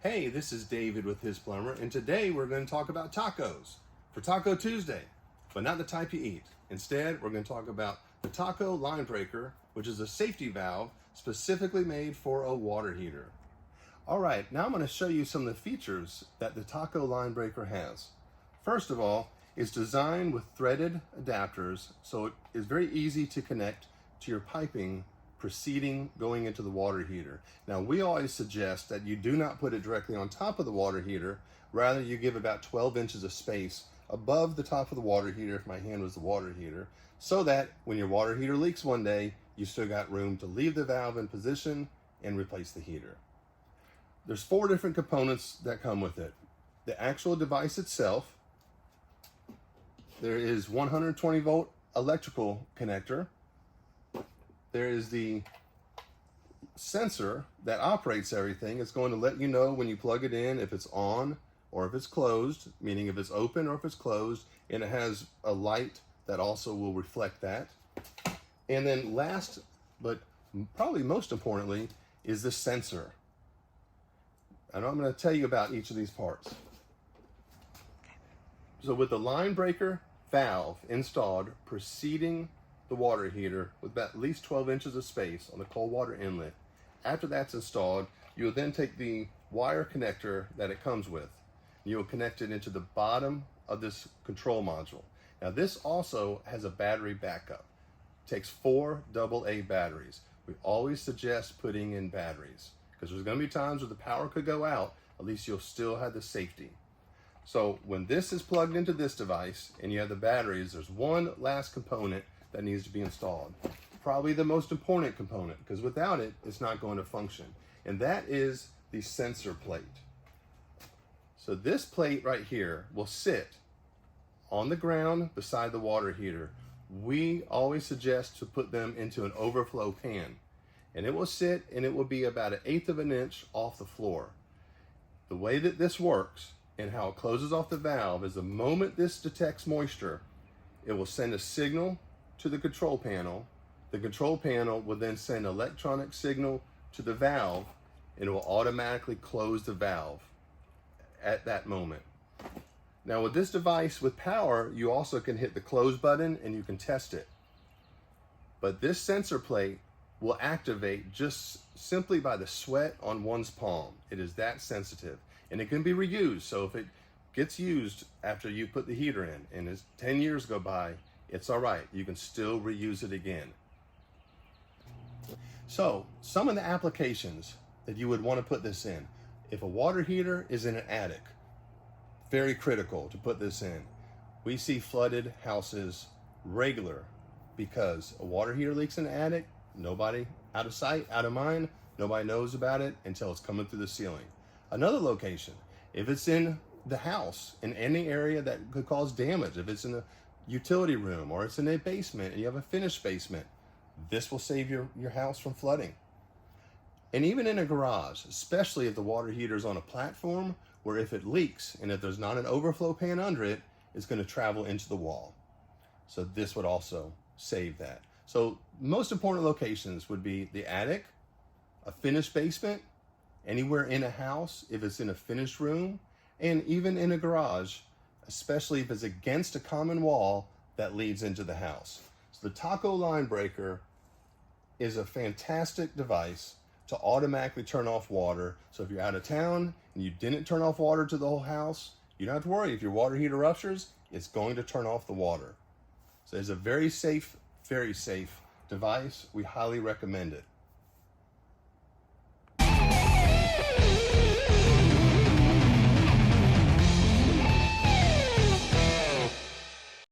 Hey, this is David with HIS Plumber, and today we're going to talk about tacos for Taco Tuesday, but not the type you eat. Instead, we're going to talk about the taco line breaker, which is a safety valve specifically made for a water heater. All right, now I'm going to show you some of the features that the taco line breaker has. First of all, it's designed with threaded adapters, so it is very easy to connect to your piping going into the water heater. Now, we always suggest that you do not put it directly on top of the water heater. Rather, you give about 12 inches of space above the top of the water heater, if my hand was the water heater, so that when your water heater leaks one day, you still got room to leave the valve in position and replace the heater. There's 4 different components that come with it. The actual device itself, there is 120 volt electrical connector. There is the sensor that operates everything. It's going to let you know when you plug it in if it's on or if it's closed, meaning if it's open or if it's closed, and it has a light that also will reflect that. And then last, but probably most importantly, is the sensor. And I'm going to tell you about each of these parts. So with the line breaker valve installed preceding the water heater with at least 12 inches of space on the cold water inlet. After that's installed, you will then take the wire connector that it comes with. You will connect it into the bottom of this control module. Now, this also has a battery backup. It takes 4 AA batteries. We always suggest putting in batteries because there's going to be times where the power could go out. At least you'll still have the safety. So when this is plugged into this device and you have the batteries, there's one last component that needs to be installed. Probably the most important component, because without it, it's not going to function. And that is the sensor plate. So this plate right here will sit on the ground beside the water heater. We always suggest to put them into an overflow pan. And it will sit and it will be about 1/8 of an inch off the floor. The way that this works and how it closes off the valve is the moment this detects moisture, it will send a signal to the control panel. The control panel will then send an electronic signal to the valve and it will automatically close the valve at that moment. Now with this device with power, you also can hit the close button and you can test it. But this sensor plate will activate just simply by the sweat on one's palm. It is that sensitive and it can be reused. So if it gets used after you put the heater in and as 10 years go by, it's all right. You can still reuse it again. So some of the applications that you would want to put this in. If a water heater is in an attic, very critical to put this in. We see flooded houses regular because a water heater leaks in the attic, nobody, out of sight, out of mind, nobody knows about it until it's coming through the ceiling. Another location, if it's in the house, in any area that could cause damage, if it's in a utility room or it's in a basement and you have a finished basement, this will save your house from flooding. And even in a garage, especially if the water heater is on a platform where if it leaks and if there's not an overflow pan under it, it's going to travel into the wall. So this would also save that. So most important locations would be the attic, a finished basement, anywhere in a house if it's in a finished room, and even in a garage, especially if it's against a common wall that leads into the house. So the taco line breaker is a fantastic device to automatically turn off water. So if you're out of town and you didn't turn off water to the whole house, you don't have to worry. If your water heater ruptures, it's going to turn off the water. So it's a very safe device. We highly recommend it.